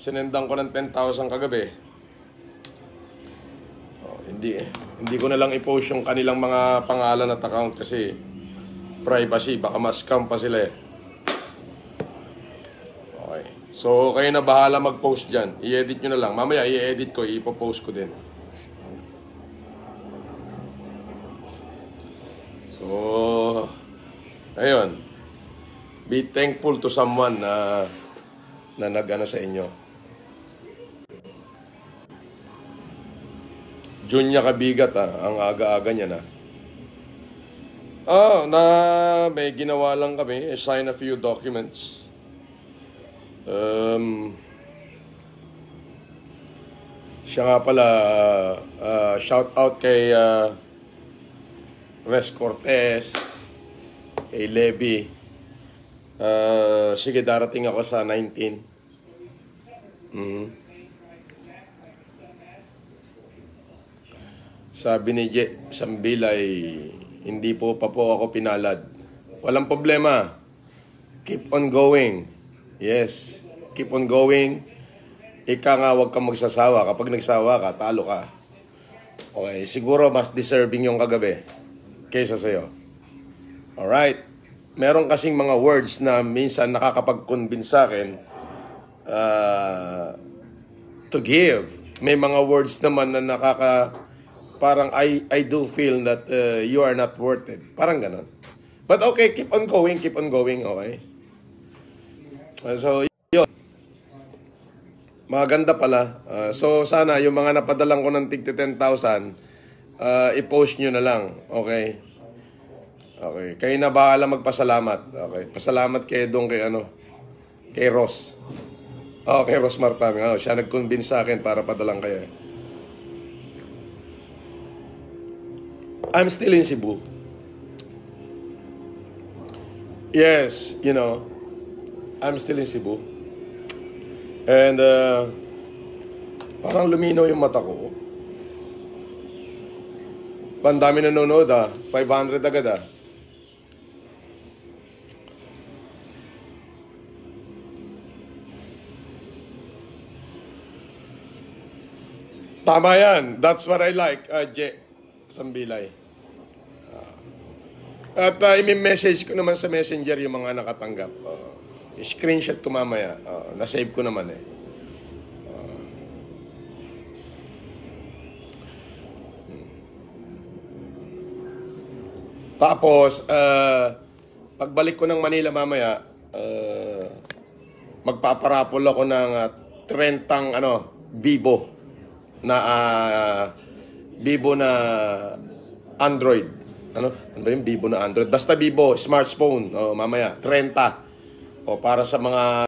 Sinendan ko ng 10,000 kagabi. Hindi ko na lang i-post yung kanilang mga pangalan at account kasi privacy, baka ma-scam pa sila eh. Okay. So kayo na bahala mag-post dyan. I-edit nyo na lang. Mamaya i-edit ko, ipopost ko din. So ayun. Be thankful to someone na nag-ano sa inyo. Junya Kabigat ang aga-aga niya na. May ginawa lang kami, sign a few documents. Siya nga pala, shout out kay Res Cortez, kay Levy. Sige, darating ako sa 19. Sabi ni Jet Sambilay, hindi pa po ako pinalad. Walang problema. Keep on going. Yes, keep on going. Ika nga, huwag kang magsasawa. Kapag nagsawa ka, talo ka. Okay, siguro mas deserving yung kagabi kaysa sa'yo. Alright. Meron kasing mga words na minsan nakakapag-convince sa akin to give. May mga words naman na parang I do feel that you are not worth it. Parang ganon. But okay, keep on going, okay? So, yun. Maganda pala. So, sana yung mga napadalang ko ng tig 10,000, i-post nyo na lang, okay? Okay, kayo na bahala magpasalamat. Okay, pasalamat kayo doon kay Ross. Kay Ross Martan. Siya nag-convince sa akin para padalang kayo. I'm still in Cebu. Yes, I'm still in Cebu. And parang luminaw yung mata ko. Pandami nanonood 500 agad Tama yan. That's what I like, J. Sambilay. At i-message ko naman sa messenger yung mga nakatanggap. Screenshot ko mamaya. Na-save ko naman eh. Tapos, pagbalik ko ng Manila mamaya, magpaparapol ako ng 30 Vivo na Android. Ano ba yung Vivo na Android? Basta Vivo, smartphone. Mamaya, 30. Para sa mga